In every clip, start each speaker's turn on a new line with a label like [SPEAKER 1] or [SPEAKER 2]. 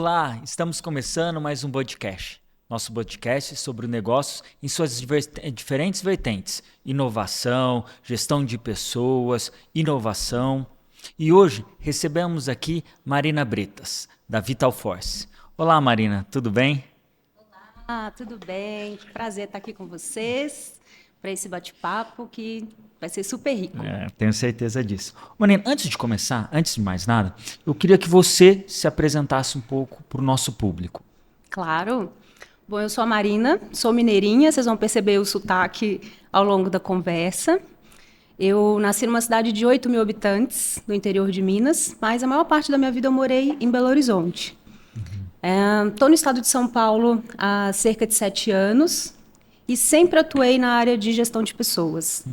[SPEAKER 1] Olá, estamos começando mais um podcast. Nosso podcast sobre o negócio em suas diferentes vertentes: inovação, gestão de pessoas, inovação. E hoje recebemos aqui Marina Bretas, da Vital Force. Olá, Marina, tudo bem?
[SPEAKER 2] Tudo bem? Prazer estar aqui com vocês para esse bate-papo que vai ser super rico.
[SPEAKER 1] Tenho certeza disso. Marina, antes de começar, antes de mais nada, eu queria que você se apresentasse um pouco para o nosso público.
[SPEAKER 2] Claro. Bom, eu sou a Marina, sou mineirinha, vocês vão perceber o sotaque ao longo da conversa. Eu nasci numa cidade de 8 mil habitantes, no interior de Minas, mas a maior parte da minha vida eu morei em Belo Horizonte. Estou no estado de São Paulo há cerca de 7 anos e sempre atuei na área de gestão de pessoas.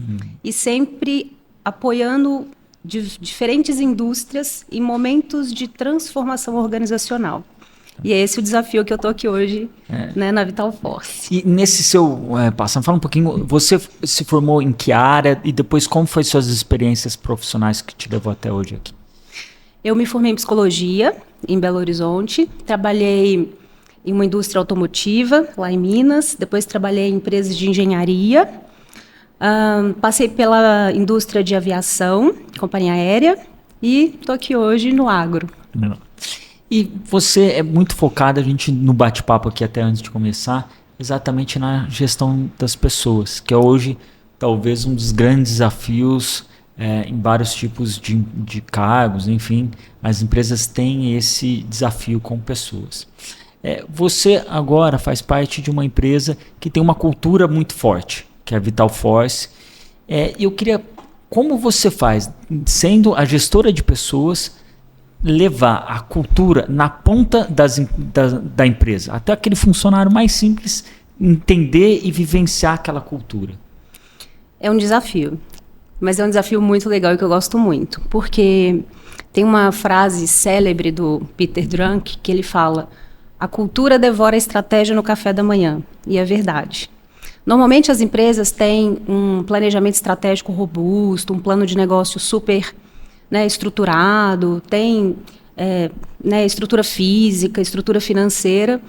[SPEAKER 2] E sempre apoiando diferentes indústrias em momentos de transformação organizacional. E é esse o desafio que eu estou aqui hoje, né, na Vital Force.
[SPEAKER 1] E nesse seu passando, fala um pouquinho, você se formou em que área e depois como foi suas experiências profissionais que te levou até hoje aqui?
[SPEAKER 2] Eu me formei em psicologia em Belo Horizonte, trabalhei em uma indústria automotiva lá em Minas, depois trabalhei em empresas de engenharia, passei pela indústria de aviação, companhia aérea, e estou aqui hoje no agro.
[SPEAKER 1] E você é muito focada, a gente no bate-papo aqui até antes de começar, exatamente na gestão das pessoas, que é hoje talvez um dos grandes desafios em vários tipos de cargos, enfim, as empresas têm esse desafio com pessoas. Você agora faz parte de uma empresa que tem uma cultura muito forte, que é a Vital Force. E eu queria, como você faz, sendo a gestora de pessoas, levar a cultura na ponta da empresa, até aquele funcionário mais simples entender e vivenciar aquela cultura?
[SPEAKER 2] É um desafio, mas é um desafio muito legal e que eu gosto muito, porque tem uma frase célebre do Peter Drucker que ele fala: a cultura devora a estratégia no café da manhã, e é verdade. Normalmente as empresas têm um planejamento estratégico robusto, um plano de negócio super estruturado, tem estrutura física, estrutura financeira,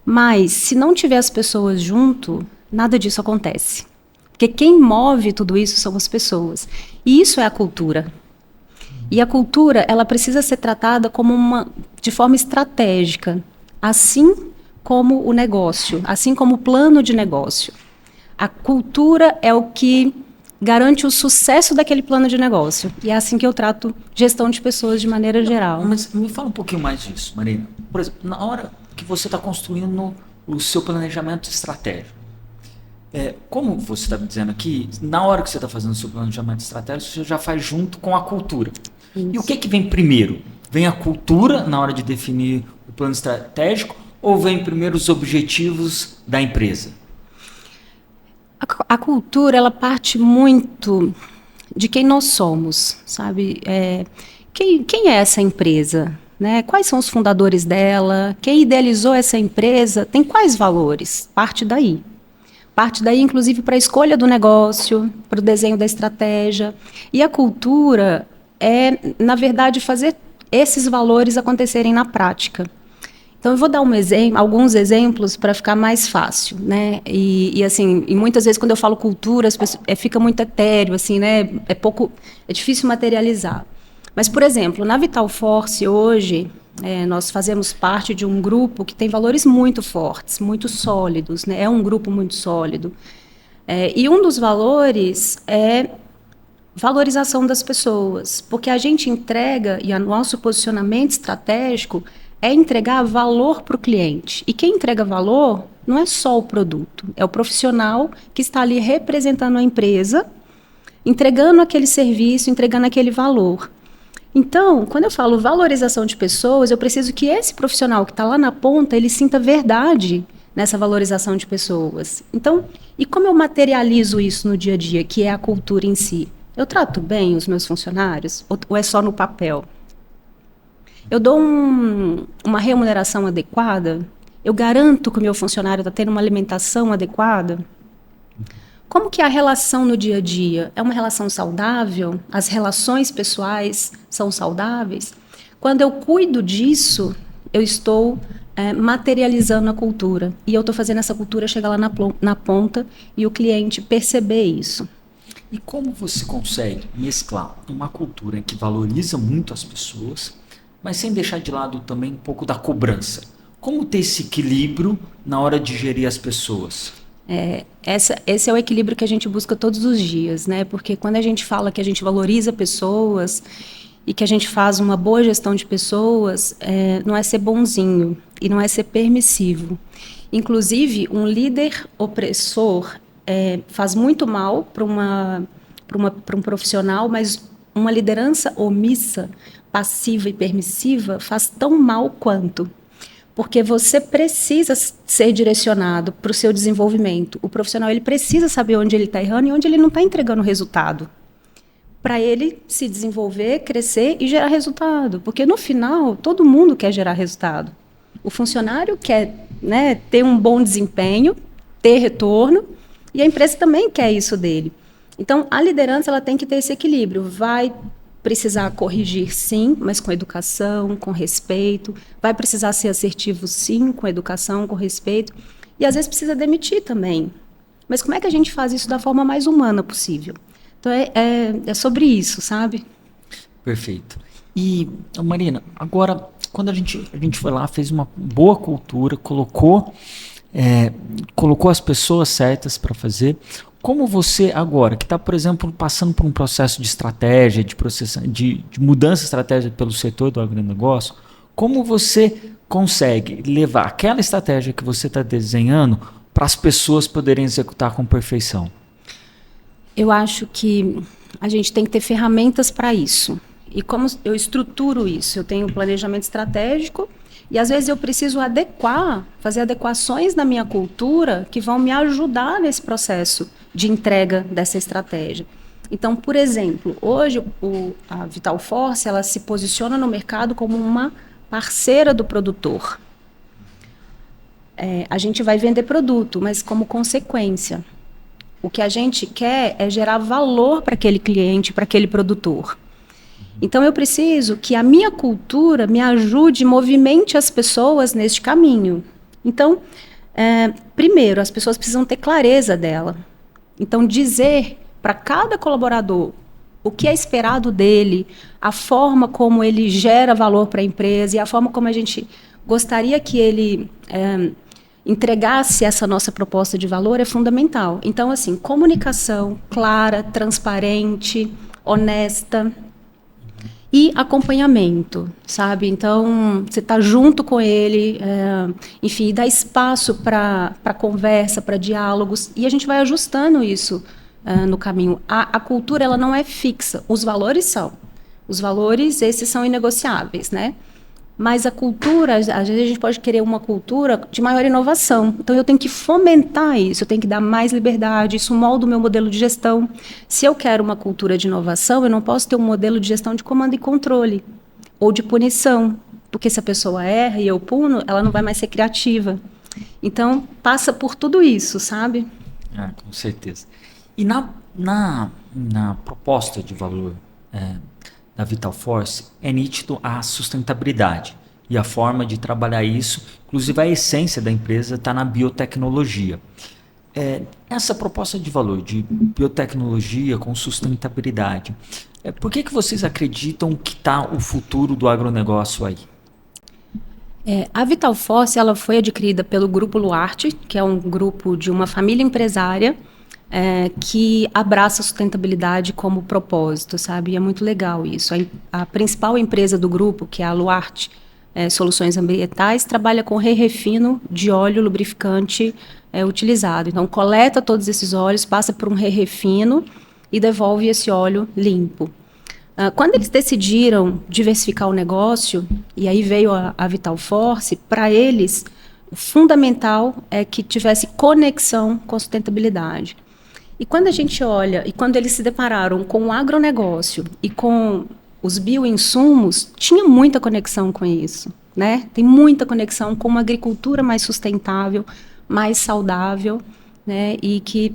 [SPEAKER 2] mas se não tiver as pessoas junto, nada disso acontece. Porque quem move tudo isso são as pessoas. E isso é a cultura. E a cultura, ela precisa ser tratada de forma estratégica, assim como o negócio, assim como o plano de negócio. A cultura é o que garante o sucesso daquele plano de negócio. E é assim que eu trato gestão de pessoas de maneira geral.
[SPEAKER 1] Mas me fala um pouquinho mais disso, Marina. Por exemplo, na hora que você está construindo o seu planejamento estratégico, como você está me dizendo aqui, na hora que você está fazendo o seu planejamento estratégico, você já faz junto com a cultura. Isso. E o que vem primeiro? Vem a cultura na hora de definir o plano estratégico ou vem primeiro os objetivos da empresa?
[SPEAKER 2] A cultura, ela parte muito de quem nós somos, sabe? Quem é essa empresa? Né? Quais são os fundadores dela? Quem idealizou essa empresa? Tem quais valores? Parte daí. Parte daí, inclusive, para a escolha do negócio, para o desenho da estratégia. E a cultura é, na verdade, fazer esses valores acontecerem na prática. Então, eu vou dar alguns exemplos para ficar mais fácil, né? E assim, muitas vezes quando eu falo cultura, fica muito etéreo, assim, né? É difícil materializar. Mas, por exemplo, na Vital Force hoje, nós fazemos parte de um grupo que tem valores muito fortes, muito sólidos, né? É um grupo muito sólido. E um dos valores é valorização das pessoas, porque a gente entrega, e o nosso posicionamento estratégico é entregar valor para o cliente. E quem entrega valor não é só o produto, é o profissional que está ali representando a empresa, entregando aquele serviço, entregando aquele valor. Então, quando eu falo valorização de pessoas, eu preciso que esse profissional que está lá na ponta, ele sinta verdade nessa valorização de pessoas. Então, e como eu materializo isso no dia a dia, que é a cultura em si? Eu trato bem os meus funcionários ou é só no papel? Eu dou uma remuneração adequada? Eu garanto que o meu funcionário está tendo uma alimentação adequada? Como que é a relação no dia a dia? É uma relação saudável? As relações pessoais são saudáveis? Quando eu cuido disso, eu estou materializando a cultura. E eu estou fazendo essa cultura chegar lá na ponta e o cliente perceber isso.
[SPEAKER 1] E como você consegue mesclar uma cultura que valoriza muito as pessoas, mas sem deixar de lado também um pouco da cobrança? Como ter esse equilíbrio na hora de gerir as pessoas?
[SPEAKER 2] Esse é o equilíbrio que a gente busca todos os dias, né? Porque quando a gente fala que a gente valoriza pessoas e que a gente faz uma boa gestão de pessoas, não é ser bonzinho e não é ser permissivo. Inclusive, um líder opressor faz muito mal para um profissional, mas uma liderança omissa, passiva e permissiva faz tão mal quanto. Porque você precisa ser direcionado para o seu desenvolvimento. O profissional ele precisa saber onde ele está errando e onde ele não está entregando resultado. Para ele se desenvolver, crescer e gerar resultado. Porque no final, todo mundo quer gerar resultado. O funcionário quer, né, ter um bom desempenho, ter retorno, e a empresa também quer isso dele. Então, a liderança ela tem que ter esse equilíbrio. Vai precisar corrigir, sim, mas com educação, com respeito. Vai precisar ser assertivo, sim, com educação, com respeito. E, às vezes, precisa demitir também. Mas como é que a gente faz isso da forma mais humana possível? Então, é sobre isso, sabe?
[SPEAKER 1] Perfeito. E, Marina, agora, quando a gente foi lá, fez uma boa cultura, colocou as pessoas certas para fazer. Como você agora, que está, por exemplo, passando por um processo de estratégia, de mudança de estratégia pelo setor do agronegócio, como você consegue levar aquela estratégia que você está desenhando para as pessoas poderem executar com perfeição?
[SPEAKER 2] Eu acho que a gente tem que ter ferramentas para isso. E como eu estruturo isso? Eu tenho um planejamento estratégico e, às vezes, eu preciso fazer adequações na minha cultura que vão me ajudar nesse processo de entrega dessa estratégia. Então, por exemplo, hoje a Vital Force ela se posiciona no mercado como uma parceira do produtor. A gente vai vender produto, mas como consequência. O que a gente quer é gerar valor para aquele cliente, para aquele produtor. Então, eu preciso que a minha cultura me ajude, movimente as pessoas neste caminho. Então, primeiro, as pessoas precisam ter clareza dela. Então, dizer para cada colaborador o que é esperado dele, a forma como ele gera valor para a empresa e a forma como a gente gostaria que ele entregasse essa nossa proposta de valor é fundamental. Então, assim, comunicação clara, transparente, honesta e acompanhamento, sabe? Então, você está junto com ele, enfim, dá espaço para conversa, para diálogos, e a gente vai ajustando isso no caminho. A cultura, ela não é fixa, os valores são. Os valores, esses são inegociáveis, né? Mas a cultura, às vezes a gente pode querer uma cultura de maior inovação. Então, eu tenho que fomentar isso, eu tenho que dar mais liberdade, isso molda o meu modelo de gestão. Se eu quero uma cultura de inovação, eu não posso ter um modelo de gestão de comando e controle, ou de punição, porque se a pessoa erra e eu puno, ela não vai mais ser criativa. Então, passa por tudo isso, sabe?
[SPEAKER 1] Com certeza. E na proposta de valor da Vital Force, é nítido a sustentabilidade e a forma de trabalhar isso, inclusive a essência da empresa está na biotecnologia. Essa proposta de valor de biotecnologia com sustentabilidade, por que vocês acreditam que está o futuro do agronegócio aí?
[SPEAKER 2] A Vital Force ela foi adquirida pelo Grupo Luarte, que é um grupo de uma família empresária que abraça a sustentabilidade como propósito, sabe? E é muito legal isso. A principal empresa do grupo, que é a Luarte Soluções Ambientais, trabalha com re-refino de óleo lubrificante utilizado. Então, coleta todos esses óleos, passa por um re-refino e devolve esse óleo limpo. Quando eles decidiram diversificar o negócio, e aí veio a Vital Force, para eles, o fundamental é que tivesse conexão com a sustentabilidade. E quando a gente olha, e quando eles se depararam com o agronegócio e com os bioinsumos, tinha muita conexão com isso, né? Tem muita conexão com uma agricultura mais sustentável, mais saudável, né? E que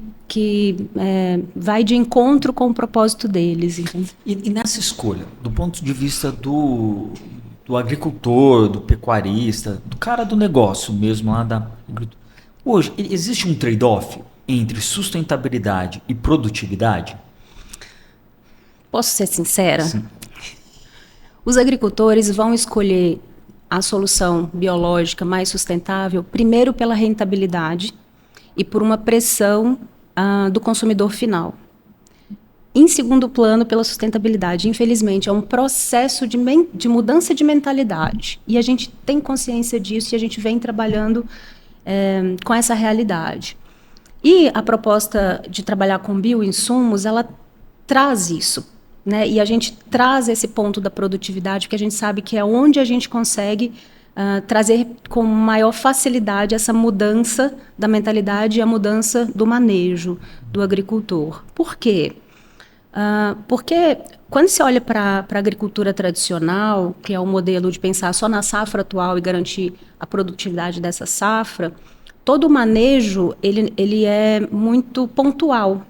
[SPEAKER 2] vai de encontro com o propósito deles. Então.
[SPEAKER 1] E nessa escolha, do ponto de vista do do agricultor, do pecuarista, do cara do negócio mesmo lá da agricultura. Hoje, existe um trade-off entre sustentabilidade e produtividade?
[SPEAKER 2] Posso ser sincera?
[SPEAKER 1] Sim.
[SPEAKER 2] Os agricultores vão escolher a solução biológica mais sustentável, primeiro pela rentabilidade e por uma pressão do consumidor final. Em segundo plano, pela sustentabilidade. Infelizmente, é um processo de mudança de mentalidade. E a gente tem consciência disso e a gente vem trabalhando com essa realidade. E a proposta de trabalhar com bioinsumos, ela traz isso, né? E a gente traz esse ponto da produtividade, porque a gente sabe que é onde a gente consegue trazer com maior facilidade essa mudança da mentalidade e a mudança do manejo do agricultor. Por quê? Porque quando se olha para a agricultura tradicional, que é o modelo de pensar só na safra atual e garantir a produtividade dessa safra, todo o manejo ele é muito pontual.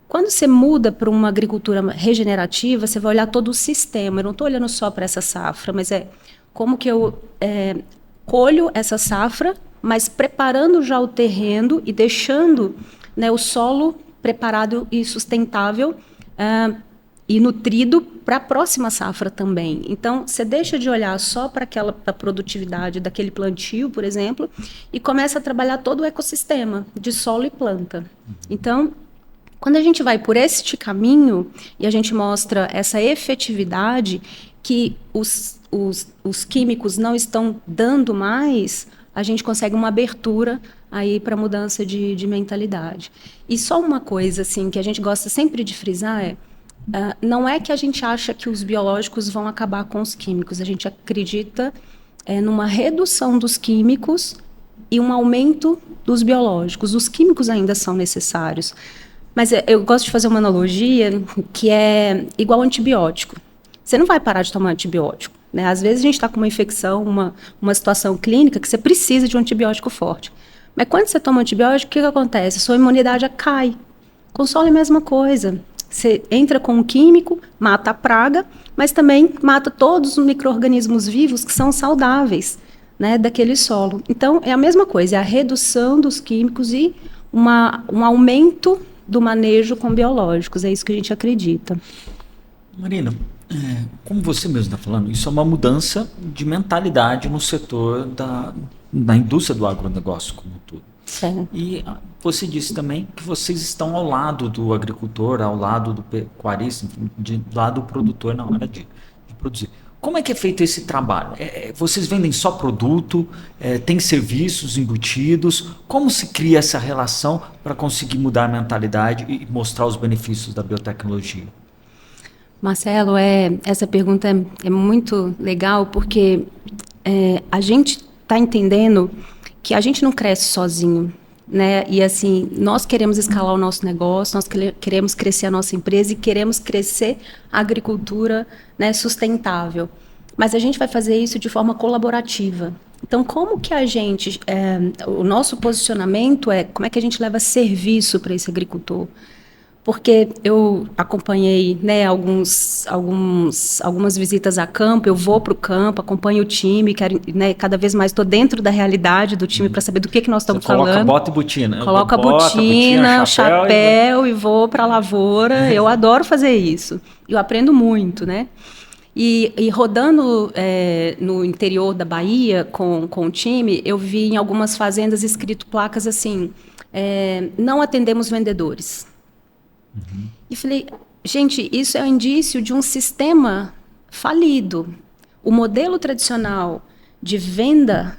[SPEAKER 2] Quando você muda para uma agricultura regenerativa, você vai olhar todo o sistema. Eu não estou olhando só para essa safra, mas como que eu colho essa safra, mas preparando já o terreno e deixando, né, o solo preparado e sustentável e nutrido para a próxima safra também. Então, você deixa de olhar só para a produtividade daquele plantio, por exemplo, e começa a trabalhar todo o ecossistema de solo e planta. Então, quando a gente vai por este caminho e a gente mostra essa efetividade que os químicos não estão dando mais, a gente consegue uma abertura aí para mudança de mentalidade. E só uma coisa assim que a gente gosta sempre de frisar não é que a gente acha que os biológicos vão acabar com os químicos, a gente acredita numa redução dos químicos e um aumento dos biológicos. Os químicos ainda são necessários, mas eu gosto de fazer uma analogia que é igual ao antibiótico. Você não vai parar de tomar antibiótico, né? Às vezes a gente está com uma infecção, uma situação clínica que você precisa de um antibiótico forte. Mas quando você toma antibiótico, o que acontece? A sua imunidade cai. Com solo é a mesma coisa. Você entra com um químico, mata a praga, mas também mata todos os micro-organismos vivos que são saudáveis, né, daquele solo. Então, é a mesma coisa, é a redução dos químicos e um aumento do manejo com biológicos. É isso que a gente acredita.
[SPEAKER 1] Marina, como você mesmo está falando, isso é uma mudança de mentalidade no setor da indústria do agronegócio como um todo.
[SPEAKER 2] Certo.
[SPEAKER 1] E você disse também que vocês estão ao lado do agricultor, ao lado do pecuarista, do lado do produtor na hora de produzir. Como é que é feito esse trabalho? Vocês vendem só produto? Tem serviços embutidos? Como se cria essa relação para conseguir mudar a mentalidade e mostrar os benefícios da biotecnologia?
[SPEAKER 2] Marcelo, essa pergunta é muito legal porque a gente está entendendo que a gente não cresce sozinho, né? E assim, nós queremos escalar o nosso negócio, nós queremos crescer a nossa empresa e queremos crescer a agricultura, né, sustentável. Mas a gente vai fazer isso de forma colaborativa. Então, como que a gente, o nosso posicionamento como é que a gente leva serviço para esse agricultor? Porque eu acompanhei, né, algumas visitas a campo, eu vou para o campo, acompanho o time, né, cada vez mais estou dentro da realidade do time para saber do que nós estamos falando.
[SPEAKER 1] Coloca bota e botina.
[SPEAKER 2] Coloca botina, chapéu e vou para a lavoura. Eu adoro fazer isso. Eu aprendo muito, né? E rodando no interior da Bahia com o time, eu vi em algumas fazendas escrito placas assim, não atendemos vendedores. Uhum. E falei, gente, isso é um indício de um sistema falido. O modelo tradicional de venda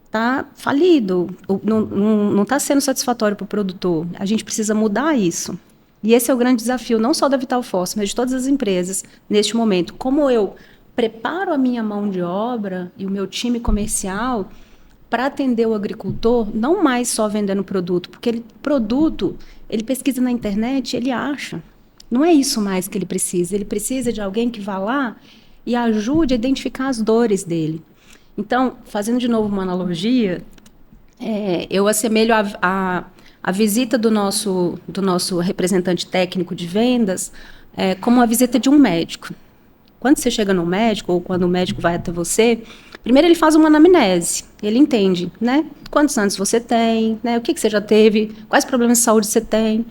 [SPEAKER 2] está falido, não está sendo satisfatório para o produtor. A gente precisa mudar isso. E esse é o grande desafio, não só da Vital Force, mas de todas as empresas neste momento. Como eu preparo a minha mão de obra e o meu time comercial para atender o agricultor, não mais só vendendo produto, porque ele pesquisa na internet, ele acha. Não é isso mais que ele precisa de alguém que vá lá e ajude a identificar as dores dele. Então, fazendo de novo uma analogia, eu assemelho a visita do nosso representante técnico de vendas como a visita de um médico. quando você chega no médico, ou quando o médico vai até você, primeiro ele faz uma anamnese, ele entende, né? Quantos anos você tem, né? O que você já teve, quais problemas de saúde você tem.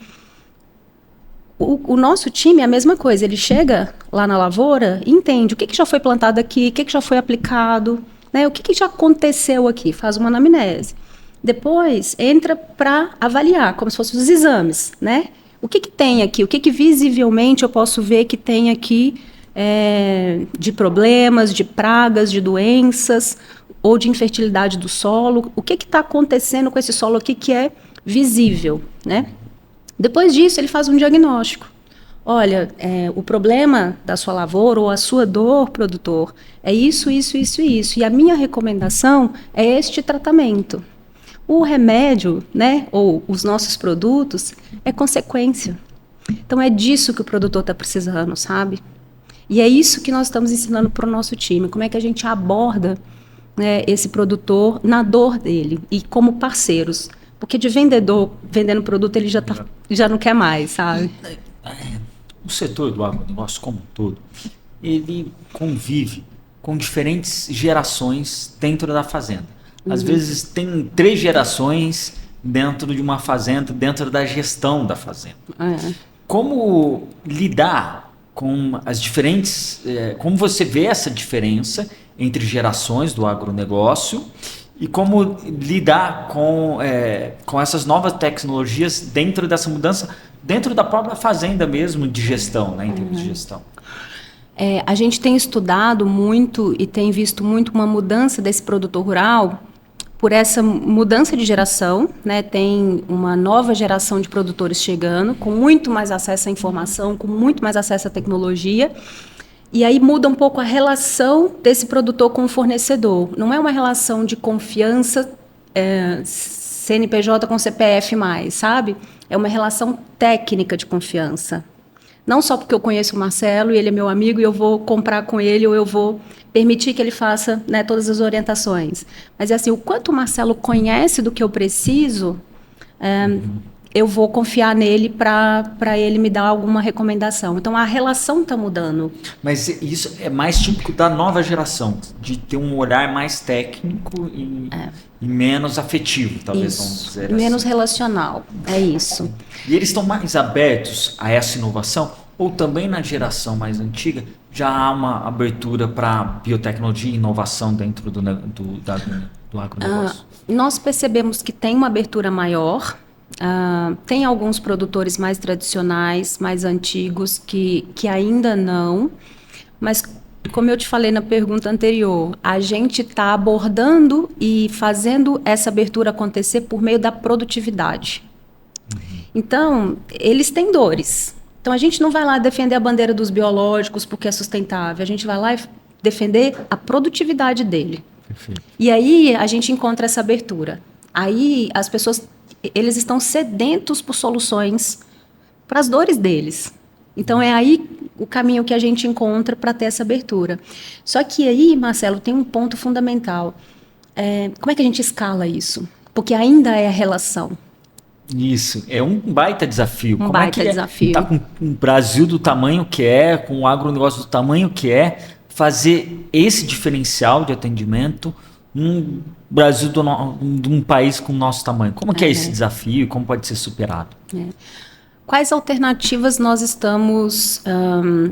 [SPEAKER 2] O nosso time é a mesma coisa, ele chega lá na lavoura e entende o que já foi plantado aqui, o que já foi aplicado, né? O que já aconteceu aqui, faz uma anamnese. Depois entra para avaliar, como se fossem os exames, né? O que tem aqui, o que visivelmente eu posso ver que tem aqui de problemas, de pragas, de doenças ou de infertilidade do solo, o que está acontecendo com esse solo aqui que é visível, né? Depois disso, ele faz um diagnóstico. Olha, o problema da sua lavoura ou a sua dor, produtor, é isso, isso, isso e isso. E a minha recomendação é este tratamento. O remédio, né, ou os nossos produtos, é consequência. Então, é disso que o produtor está precisando, sabe? E é isso que nós estamos ensinando para o nosso time. Como é que a gente aborda, né, esse produtor na dor dele e como parceiros. Porque de vendedor, vendendo produto, ele já não quer mais, sabe?
[SPEAKER 1] O setor do agronegócio como um todo, ele convive com diferentes gerações dentro da fazenda. Às vezes tem 3 gerações dentro de uma fazenda, dentro da gestão da fazenda. Como lidar com as diferentes... como você vê essa diferença entre gerações do agronegócio e como lidar com essas novas tecnologias dentro dessa mudança, dentro da própria fazenda mesmo, de gestão, né, em termos de gestão?
[SPEAKER 2] A gente tem estudado muito e tem visto muito uma mudança desse produtor rural por essa mudança de geração, né? Tem uma nova geração de produtores chegando, com muito mais acesso à informação, com muito mais acesso à tecnologia. E aí muda um pouco a relação desse produtor com o fornecedor. Não é uma relação de confiança CNPJ com CPF mais, sabe? É uma relação técnica de confiança. Não só porque eu conheço o Marcelo e ele é meu amigo e eu vou comprar com ele ou eu vou permitir que ele faça, né, todas as orientações. Mas é assim, o quanto o Marcelo conhece do que eu preciso, eu vou confiar nele para ele me dar alguma recomendação. Então, a relação está mudando.
[SPEAKER 1] Mas isso é mais típico da nova geração, de ter um olhar mais técnico e menos afetivo, talvez, vamos dizer assim.
[SPEAKER 2] Menos relacional, é isso.
[SPEAKER 1] E eles estão mais abertos a essa inovação? Ou também na geração mais antiga já há uma abertura para biotecnologia e inovação dentro do agronegócio?
[SPEAKER 2] Nós percebemos que tem uma abertura maior. Tem alguns produtores mais tradicionais, mais antigos, que ainda não, mas como eu te falei na pergunta anterior, a gente está abordando e fazendo essa abertura acontecer por meio da produtividade. Então, eles têm dores. Então, a gente não vai lá defender a bandeira dos biológicos porque é sustentável, a gente vai lá e defender a produtividade dele.
[SPEAKER 1] Perfeito.
[SPEAKER 2] E aí a gente encontra essa abertura. Aí as pessoas... eles estão sedentos por soluções para as dores deles. Então, é aí o caminho que a gente encontra para ter essa abertura. Só que aí, Marcelo, tem um ponto fundamental. Como é que a gente escala isso? Porque ainda é a relação.
[SPEAKER 1] Isso, é um baita desafio.
[SPEAKER 2] Como baita desafio.
[SPEAKER 1] Tá com o Brasil do tamanho que é, com o agronegócio do tamanho que é, fazer esse diferencial de atendimento num Brasil de um país com o nosso tamanho. Como que é esse desafio e como pode ser superado?
[SPEAKER 2] Quais alternativas nós estamos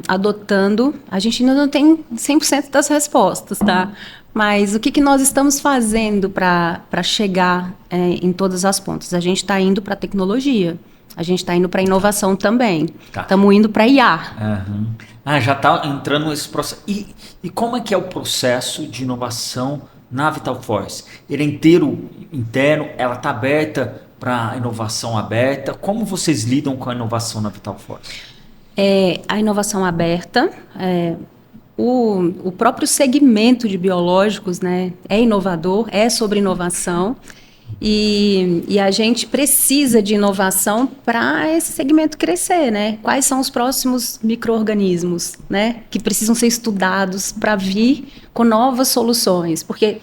[SPEAKER 2] adotando? A gente ainda não tem 100% das respostas, tá? Mas o que nós estamos fazendo para chegar em todas as pontas? A gente está indo para a tecnologia, a gente está indo para a inovação também. Estamos indo para a IA.
[SPEAKER 1] Já está entrando nesse processo. E como é que é o processo de inovação na Vital Force? Ele é inteiro interno, ela está aberta para inovação aberta. Como vocês lidam com a inovação na Vital Force?
[SPEAKER 2] A inovação aberta, o próprio segmento de biológicos, né, é inovador, é sobre inovação. E a gente precisa de inovação para esse segmento crescer, né? Quais são os próximos micro-organismos, né, que precisam ser estudados para vir com novas soluções? Porque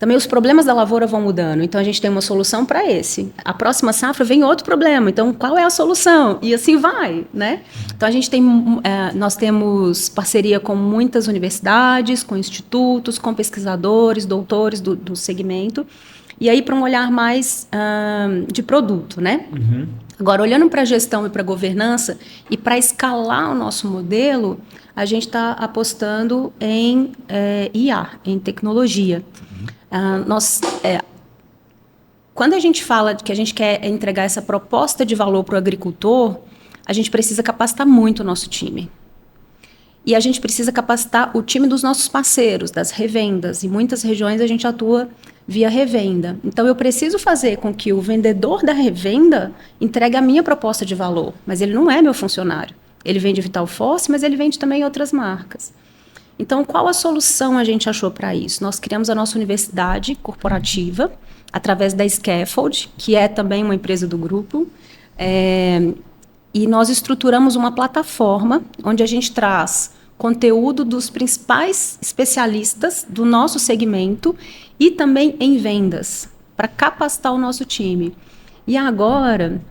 [SPEAKER 2] também os problemas da lavoura vão mudando. Então, a gente tem uma solução para esse. A próxima safra vem outro problema. Então, qual é a solução? E assim vai, né? Então, nós temos parceria com muitas universidades, com institutos, com pesquisadores, doutores do segmento. E aí, para um olhar mais de produto, né? Uhum. Agora, olhando para a gestão e para a governança, e para escalar o nosso modelo, a gente está apostando em IA, em tecnologia. Quando a gente fala que a gente quer entregar essa proposta de valor para o agricultor, a gente precisa capacitar muito o nosso time. E a gente precisa capacitar o time dos nossos parceiros, das revendas. Em muitas regiões a gente atua via revenda. Então, eu preciso fazer com que o vendedor da revenda entregue a minha proposta de valor, mas ele não é meu funcionário. Ele vende Vital Force, mas ele vende também outras marcas. Então, qual a solução a gente achou para isso? Nós criamos a nossa universidade corporativa, através da Scaffold, que é também uma empresa do grupo, e nós estruturamos uma plataforma onde a gente traz conteúdo dos principais especialistas do nosso segmento e também em vendas, para capacitar o nosso time. E agora,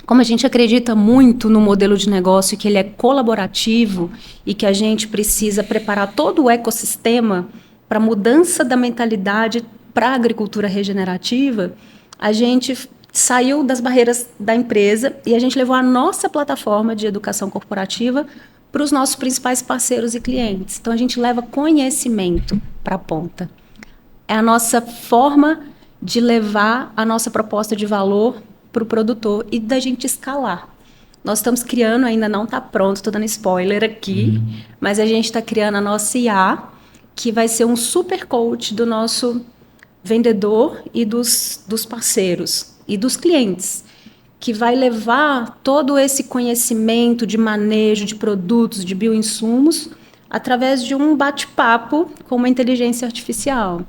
[SPEAKER 2] como a gente acredita muito no modelo de negócio, que ele é colaborativo e que a gente precisa preparar todo o ecossistema para a mudança da mentalidade para a agricultura regenerativa, a gente saiu das barreiras da empresa e a gente levou a nossa plataforma de educação corporativa para os nossos principais parceiros e clientes. Então, a gente leva conhecimento para a ponta. É a nossa forma de levar a nossa proposta de valor para o produtor e da gente escalar. Nós estamos criando, ainda não está pronto, estou dando spoiler aqui, mas a gente está criando a nossa IA, que vai ser um super coach do nosso vendedor e dos parceiros e dos clientes, que vai levar todo esse conhecimento de manejo de produtos, de bioinsumos, através de um bate-papo com uma inteligência artificial.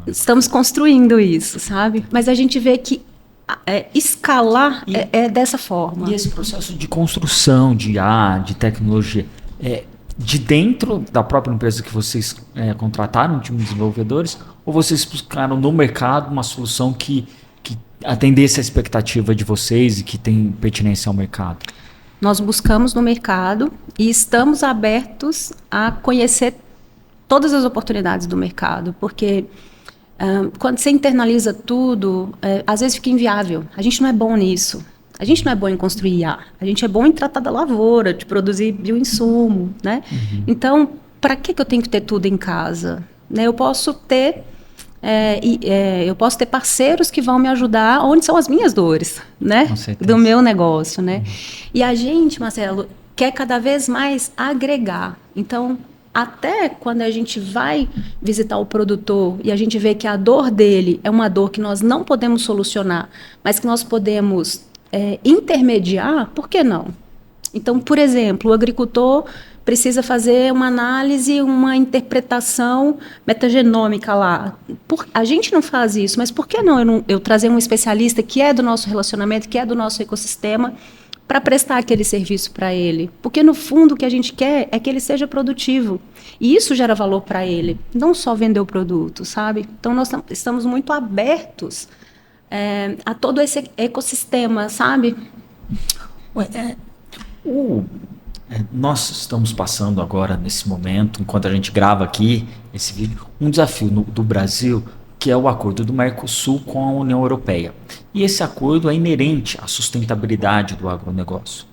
[SPEAKER 2] Estamos construindo isso, sabe? Mas a gente vê que escalar é dessa forma.
[SPEAKER 1] E esse processo de construção de IA, de tecnologia, de dentro da própria empresa que vocês contrataram, um time de desenvolvedores, ou vocês buscaram no mercado uma solução que atendesse a expectativa de vocês e que tem pertinência ao mercado?
[SPEAKER 2] Nós buscamos no mercado e estamos abertos a conhecer todas as oportunidades do mercado, porque quando você internaliza tudo, às vezes fica inviável. A gente não é bom nisso. A gente não é bom em construir IA. A gente é bom em tratar da lavoura, de produzir bioinsumo, né? Uhum. Então, para que eu tenho que ter tudo em casa? Né? Eu posso ter parceiros que vão me ajudar onde são as minhas dores, né? Do meu negócio, né? Uhum. E a gente, Marcelo, quer cada vez mais agregar. Então, até quando a gente vai visitar o produtor e a gente vê que a dor dele é uma dor que nós não podemos solucionar, mas que nós podemos intermediar, por que não? Então, por exemplo, o agricultor precisa fazer uma análise, uma interpretação metagenômica lá. A gente não faz isso, mas por que não eu trazer um especialista que é do nosso relacionamento, que é do nosso ecossistema, para prestar aquele serviço para ele? Porque, no fundo, o que a gente quer é que ele seja produtivo. E isso gera valor para ele, não só vender o produto, sabe? Então, nós estamos muito abertos a todo esse ecossistema, sabe?
[SPEAKER 1] Nós estamos passando agora, nesse momento, enquanto a gente grava aqui esse vídeo, um desafio do Brasil, que é o acordo do Mercosul com a União Europeia. E esse acordo é inerente à sustentabilidade do agronegócio.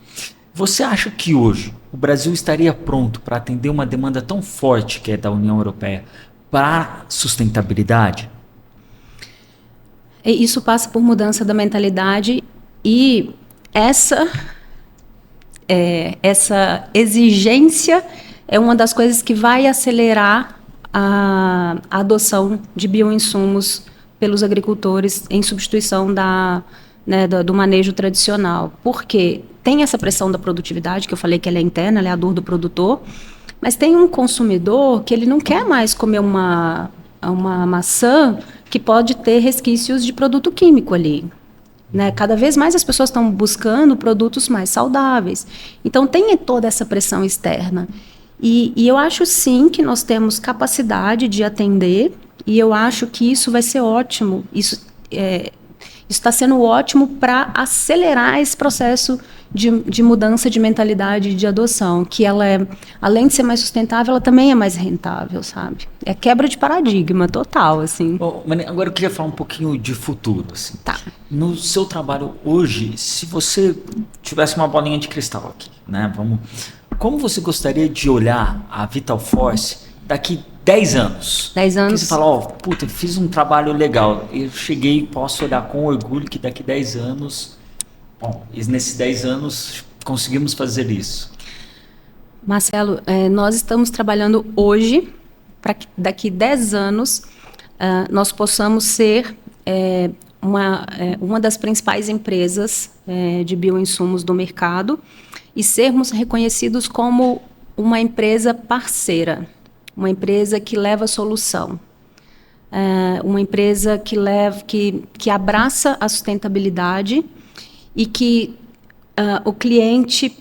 [SPEAKER 1] Você acha que hoje o Brasil estaria pronto para atender uma demanda tão forte que é da União Europeia para sustentabilidade?
[SPEAKER 2] Isso passa por mudança da mentalidade e essa exigência é uma das coisas que vai acelerar a adoção de bioinsumos pelos agricultores em substituição do manejo tradicional. Porque tem essa pressão da produtividade, que eu falei que ela é interna, ela é a dor do produtor, mas tem um consumidor que ele não quer mais comer uma maçã que pode ter resquícios de produto químico ali. Né? Cada vez mais as pessoas estão buscando produtos mais saudáveis. Então, tem toda essa pressão externa. E eu acho, sim, que nós temos capacidade de atender E eu acho que isso vai ser ótimo. Isso está sendo ótimo para acelerar esse processo de mudança de mentalidade, de adoção, que ela além de ser mais sustentável, ela também é mais rentável, sabe? É quebra de paradigma total, assim.
[SPEAKER 1] Bom, agora eu queria falar um pouquinho de futuro, assim.
[SPEAKER 2] Tá.
[SPEAKER 1] No seu trabalho hoje, se você tivesse uma bolinha de cristal aqui, né? Como você gostaria de olhar a Vital Force daqui 10 anos?
[SPEAKER 2] 10 anos.
[SPEAKER 1] Porque você fala, puta, fiz um trabalho legal. Eu cheguei e posso olhar com orgulho que daqui 10 anos, bom, e nesses 10 anos conseguimos fazer isso.
[SPEAKER 2] Marcelo, nós estamos trabalhando hoje para que daqui 10 anos nós possamos ser uma das principais empresas de bioinsumos do mercado e sermos reconhecidos como uma empresa parceira, uma empresa que leva solução, uma empresa que abraça a sustentabilidade e que o cliente,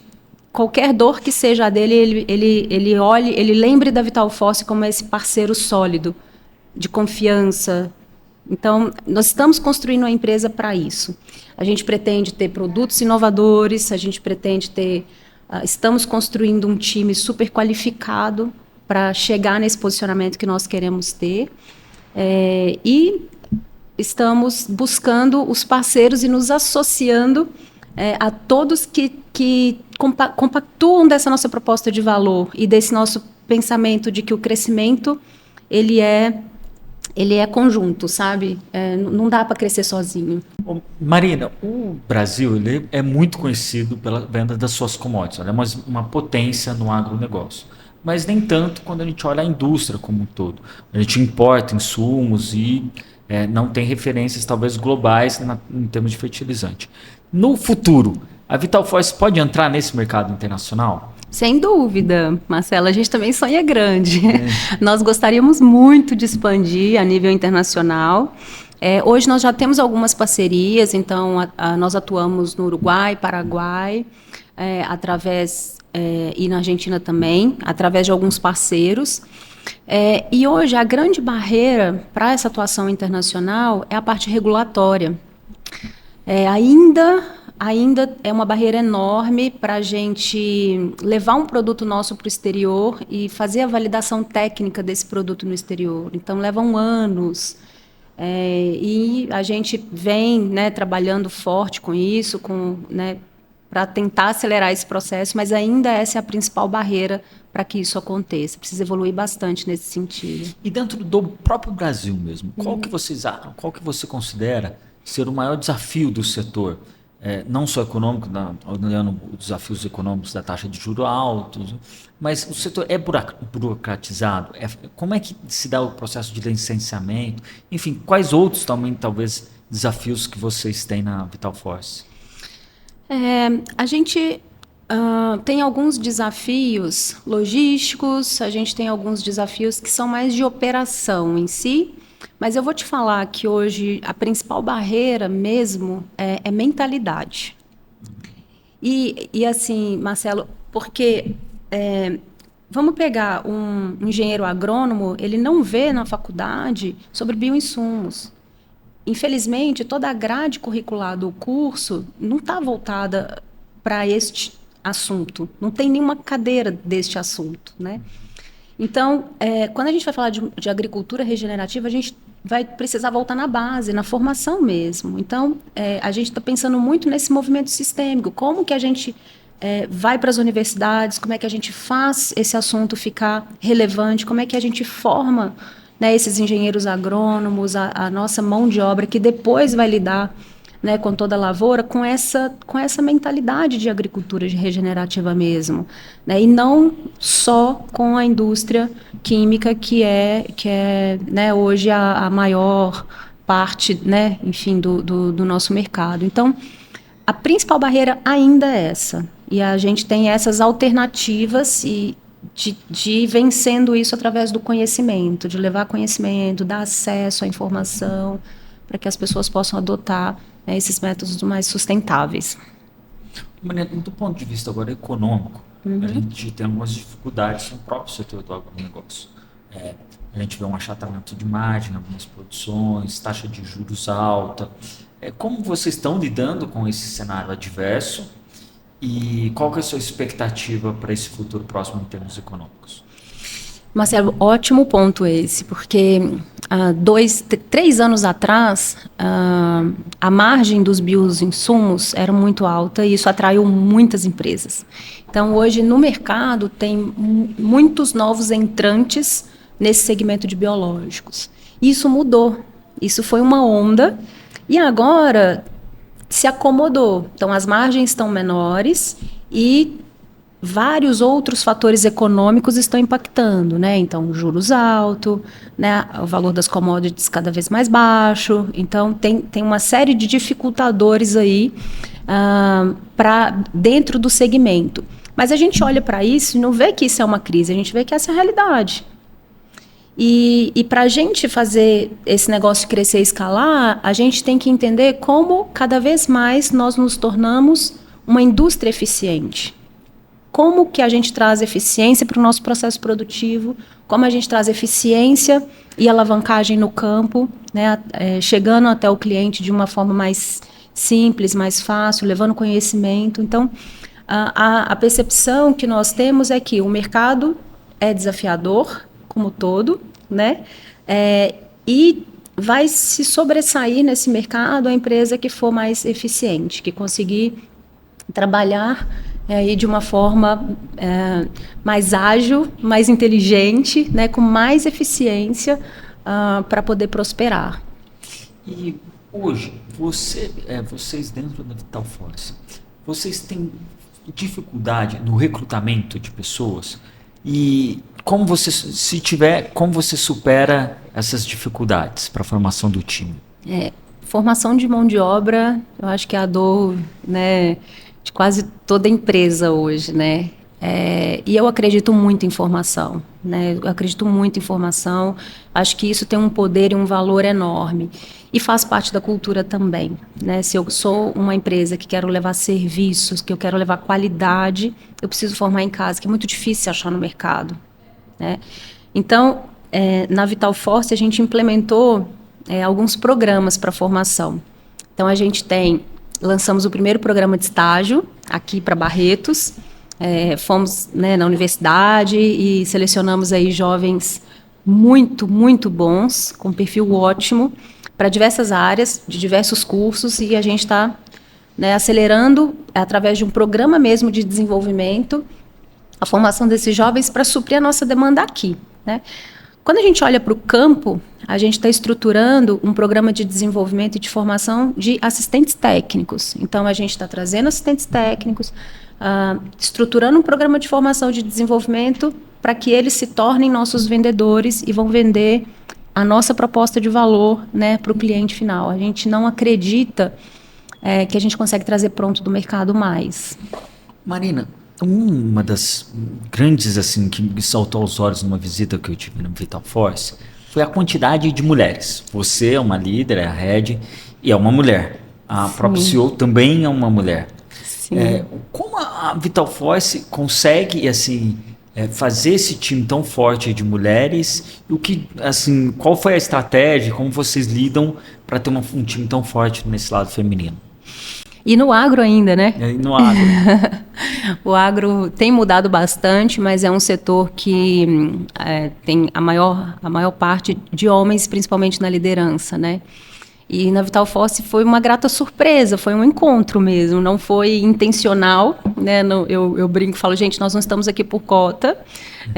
[SPEAKER 2] qualquer dor que seja a dele, ele olhe, ele lembre da Vital Force como esse parceiro sólido, de confiança. Então, nós estamos construindo uma empresa para isso. A gente pretende ter produtos inovadores, a gente pretende estamos construindo um time super qualificado para chegar nesse posicionamento que nós queremos ter. E estamos buscando os parceiros e nos associando a todos que compactuam dessa nossa proposta de valor e desse nosso pensamento de que o crescimento ele é conjunto, sabe? Não dá para crescer sozinho.
[SPEAKER 1] Marina, o Brasil ele é muito conhecido pela venda das suas commodities. Ela é uma potência no agronegócio. Mas nem tanto quando a gente olha a indústria como um todo. A gente importa insumos e não tem referências talvez globais em termos de fertilizante. No futuro, a Vital Force pode entrar nesse mercado internacional?
[SPEAKER 2] Sem dúvida, Marcela, a gente também sonha grande. Nós gostaríamos muito de expandir a nível internacional. Hoje nós já temos algumas parcerias, então nós atuamos no Uruguai, Paraguai, e na Argentina também, através de alguns parceiros. E hoje a grande barreira para essa atuação internacional é a parte regulatória. Ainda é uma barreira enorme para a gente levar um produto nosso para o exterior e fazer a validação técnica desse produto no exterior. Então, levam anos. E a gente vem trabalhando forte com isso, para tentar acelerar esse processo, mas ainda essa é a principal barreira para que isso aconteça. Precisa evoluir bastante nesse sentido.
[SPEAKER 1] E dentro do próprio Brasil mesmo, qual que você considera ser o maior desafio do setor? Não só econômico, olhando os desafios econômicos da taxa de juros altos, mas o setor é burocratizado? Como é que se dá o processo de licenciamento? Enfim, quais outros também, talvez, desafios que vocês têm na Vital Force?
[SPEAKER 2] A gente tem alguns desafios logísticos, a gente tem alguns desafios que são mais de operação em si, mas eu vou te falar que hoje a principal barreira mesmo é mentalidade. E assim, Marcelo, porque vamos pegar um engenheiro agrônomo, ele não vê na faculdade sobre bioinsumos. Infelizmente, toda a grade curricular do curso não está voltada para este assunto. Não tem nenhuma cadeira deste assunto, né? Então, quando a gente vai falar de agricultura regenerativa, a gente vai precisar voltar na base, na formação mesmo. Então, a gente está pensando muito nesse movimento sistêmico. Como que a gente vai para as universidades, como é que a gente faz esse assunto ficar relevante, como é que a gente forma esses engenheiros agrônomos, a nossa mão de obra, que depois vai lidar com toda a lavoura, com essa mentalidade de agricultura regenerativa mesmo, e não só com a indústria química, que é hoje a maior parte, enfim, do nosso mercado. Então, a principal barreira ainda é essa, e a gente tem essas alternativas de ir vencendo isso através do conhecimento, de levar conhecimento, dar acesso à informação, para que as pessoas possam adotar esses métodos mais sustentáveis.
[SPEAKER 1] Do ponto de vista agora econômico, a gente tem algumas dificuldades no próprio setor do agronegócio. A a gente vê um achatamento de margem em algumas produções, taxa de juros alta. Como vocês estão lidando com esse cenário adverso e qual que é a sua expectativa para esse futuro próximo em termos econômicos?
[SPEAKER 2] Marcelo, ótimo ponto esse, porque 3 anos atrás, a margem dos bioinsumos era muito alta e isso atraiu muitas empresas. Então, hoje no mercado tem muitos novos entrantes nesse segmento de biológicos. Isso mudou, isso foi uma onda e agora se acomodou. Então, as margens estão menores e vários outros fatores econômicos estão impactando, né? Então, juros altos, né? O valor das commodities cada vez mais baixo. Então, tem uma série de dificultadores aí para dentro do segmento. Mas a gente olha para isso e não vê que isso é uma crise, a gente vê que essa é a realidade. E para a gente fazer esse negócio crescer e escalar, a gente tem que entender como cada vez mais nós nos tornamos uma indústria eficiente. Como que a gente traz eficiência para o nosso processo produtivo, como a gente traz eficiência e alavancagem no campo, né, chegando até o cliente de uma forma mais simples, mais fácil, levando conhecimento. Então, a percepção que nós temos é que o mercado é desafiador, como todo, né, e vai se sobressair nesse mercado a empresa que for mais eficiente, que conseguir trabalhar e de uma forma mais ágil, mais inteligente, né, com mais eficiência para poder prosperar.
[SPEAKER 1] E hoje, vocês dentro da Vitalforce, vocês têm dificuldade no recrutamento de pessoas? E como você, se tiver, como você supera essas dificuldades para a formação do time?
[SPEAKER 2] Formação de mão de obra, eu acho que é a dor, né, de quase toda empresa hoje, né? E eu acredito muito em formação, né? Eu acredito muito em formação. Acho que isso tem um poder e um valor enorme. E faz parte da cultura também, né? Se eu sou uma empresa que quero levar serviços, que eu quero levar qualidade, eu preciso formar em casa, que é muito difícil achar no mercado, né? Então, na Vitalforce, a gente implementou alguns programas para formação. Então, a gente lançamos o primeiro programa de estágio aqui para Barretos. Fomos, né, na universidade e selecionamos aí jovens muito, muito bons, com perfil ótimo, para diversas áreas, de diversos cursos, e a gente está, né, acelerando, através de um programa mesmo de desenvolvimento, a formação desses jovens para suprir a nossa demanda aqui, né? Quando a gente olha para o campo, a gente está estruturando um programa de desenvolvimento e de formação de assistentes técnicos. Então, a gente está trazendo assistentes técnicos, estruturando um programa de formação de desenvolvimento para que eles se tornem nossos vendedores e vão vender a nossa proposta de valor, né, para o cliente final. A gente não acredita que a gente consegue trazer pronto do mercado mais.
[SPEAKER 1] Marina, uma das grandes assim que me saltou aos olhos numa visita que eu tive no Vitalforce foi a quantidade de mulheres. Você é uma líder, é a head, e é uma mulher. A própria CEO também é uma mulher. Como a Vitalforce consegue assim fazer esse time tão forte de mulheres? E qual foi a estratégia? Como vocês lidam para ter um time tão forte nesse lado feminino?
[SPEAKER 2] E no agro ainda, né?
[SPEAKER 1] No agro.
[SPEAKER 2] O agro tem mudado bastante, mas é um setor que tem a maior parte de homens, principalmente na liderança, né? E na Vitalforce foi uma grata surpresa, foi um encontro mesmo, não foi intencional, né? Eu brinco e falo, gente, nós não estamos aqui por cota,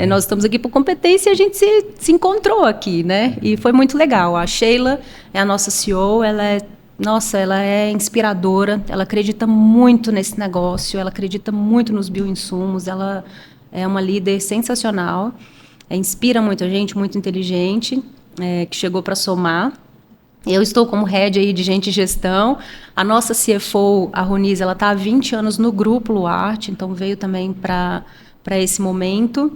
[SPEAKER 2] nós estamos aqui por competência e a gente se encontrou aqui, né? E foi muito legal. A Sheila é a nossa CEO, ela é inspiradora, ela acredita muito nesse negócio, ela acredita muito nos bioinsumos, ela é uma líder sensacional, inspira muita gente, muito inteligente, que chegou para somar. Eu estou como head aí de gente e gestão. A nossa CFO, a Roniz, ela está há 20 anos no grupo Luarte, então veio também para esse momento.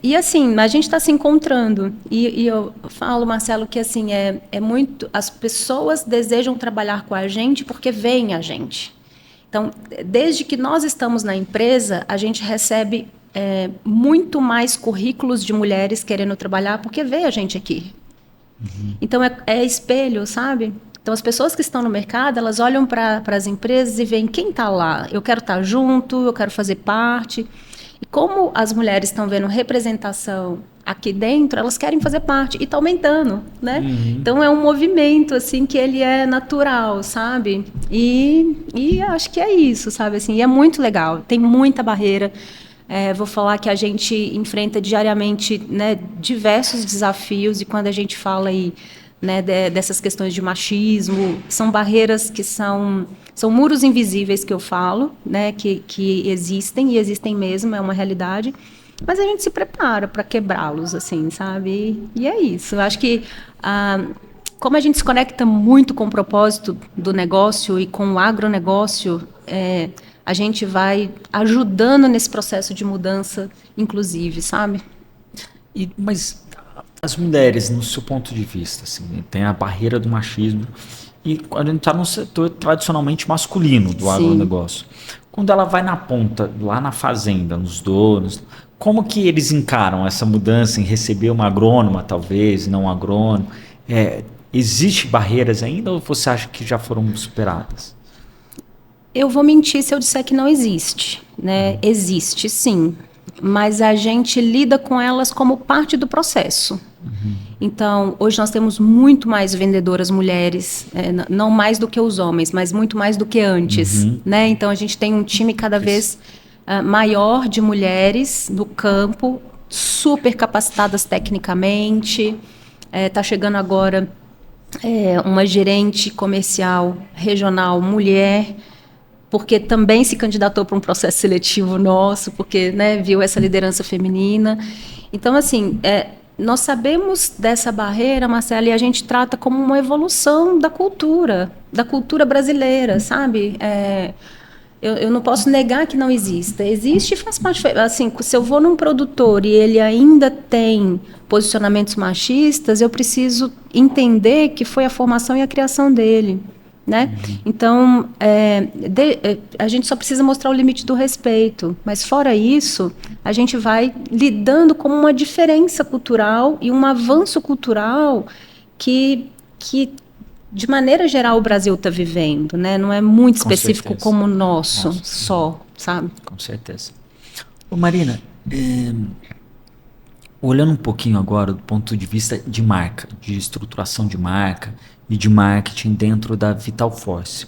[SPEAKER 2] E assim, a gente está se encontrando. E eu falo, Marcelo, que assim, muito. As pessoas desejam trabalhar com a gente porque veem a gente. Então, desde que nós estamos na empresa, a gente recebe muito mais currículos de mulheres querendo trabalhar porque vê a gente aqui. Então, é espelho, sabe? Então, as pessoas que estão no mercado, elas olham para as empresas e veem quem está lá. Eu quero estar junto, eu quero fazer parte. E como as mulheres estão vendo representação aqui dentro, elas querem fazer parte. E está aumentando, né? Então, é um movimento, assim, que ele é natural, sabe? E acho que é isso, sabe? Assim, e é muito legal. Tem muita barreira. Vou falar que a gente enfrenta diariamente, né, diversos desafios, e quando a gente fala aí, né, dessas questões de machismo, são barreiras que são muros invisíveis que eu falo, né, que existem, e existem mesmo, é uma realidade, mas a gente se prepara para quebrá-los, assim, sabe? E é isso. Eu acho que como a gente se conecta muito com o propósito do negócio e com o agronegócio, a gente vai ajudando nesse processo de mudança, inclusive, sabe?
[SPEAKER 1] Mas as mulheres, no seu ponto de vista, assim, tem a barreira do machismo, e a gente está no setor tradicionalmente masculino do agronegócio. Quando ela vai na ponta, lá na fazenda, nos donos, como que eles encaram essa mudança em receber uma agrônoma, talvez, não um agrônomo? Existe barreiras ainda, ou você acha que já foram superadas?
[SPEAKER 2] Eu vou mentir se eu disser que não existe, né? Existe, sim, mas a gente lida com elas como parte do processo. Então, hoje nós temos muito mais vendedoras mulheres, não mais do que os homens, mas muito mais do que antes, né? Então, a gente tem um time cada vez maior de mulheres no campo, super capacitadas tecnicamente. Está chegando agora uma gerente comercial regional mulher, porque também se candidatou para um processo seletivo nosso, porque, né, viu essa liderança feminina. Então, assim, nós sabemos dessa barreira, Marcela, e a gente trata como uma evolução da cultura brasileira, sabe? Eu não posso negar que não exista. Existe e faz parte. Assim, se eu vou num produtor e ele ainda tem posicionamentos machistas, eu preciso entender que foi a formação e a criação dele. Né? Então, a gente só precisa mostrar o limite do respeito, mas fora isso, a gente vai lidando com uma diferença cultural e um avanço cultural que de maneira geral, o Brasil está vivendo, né? Não é muito específico como o nosso, só, sabe?
[SPEAKER 1] Com certeza. Ô Marina, olhando um pouquinho agora do ponto de vista de marca, de estruturação de marca e de marketing dentro da Vital Force,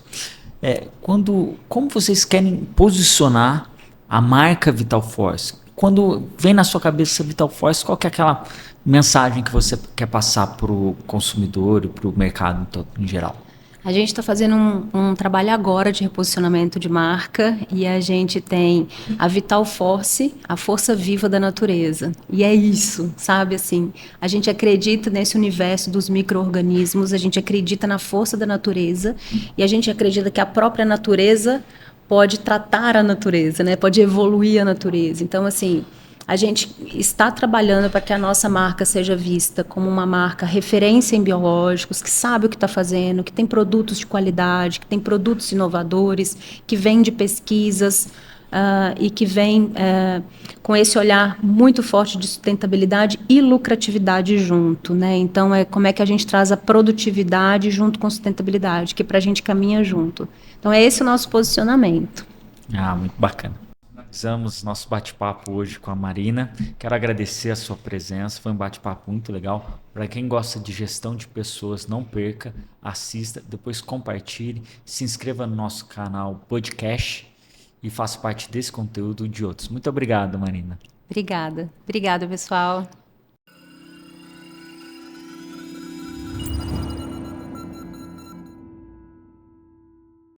[SPEAKER 1] como vocês querem posicionar a marca Vital Force? Quando vem na sua cabeça Vital Force, qual que é aquela mensagem que você quer passar para o consumidor e para o mercado em geral?
[SPEAKER 2] A gente está fazendo um trabalho agora de reposicionamento de marca, e a gente tem a Vital Force, a força viva da natureza. E é isso, sabe? Assim, a gente acredita nesse universo dos micro-organismos, a gente acredita na força da natureza, e a gente acredita que a própria natureza pode tratar a natureza, né? Pode evoluir a natureza. Então, assim, a gente está trabalhando para que a nossa marca seja vista como uma marca referência em biológicos, que sabe o que está fazendo, que tem produtos de qualidade, que tem produtos inovadores, que vem de pesquisas e que vem com esse olhar muito forte de sustentabilidade e lucratividade junto, né? Então, como é que a gente traz a produtividade junto com sustentabilidade, que para a gente caminha junto. Então, é esse o nosso posicionamento.
[SPEAKER 1] Muito bacana. Finalizamos nosso bate-papo hoje com a Marina. Quero agradecer a sua presença, foi um bate-papo muito legal. Para quem gosta de gestão de pessoas, não perca, assista, depois compartilhe, se inscreva no nosso canal Podcast e faça parte desse conteúdo e de outros. Muito obrigado, Marina.
[SPEAKER 2] Obrigada, pessoal.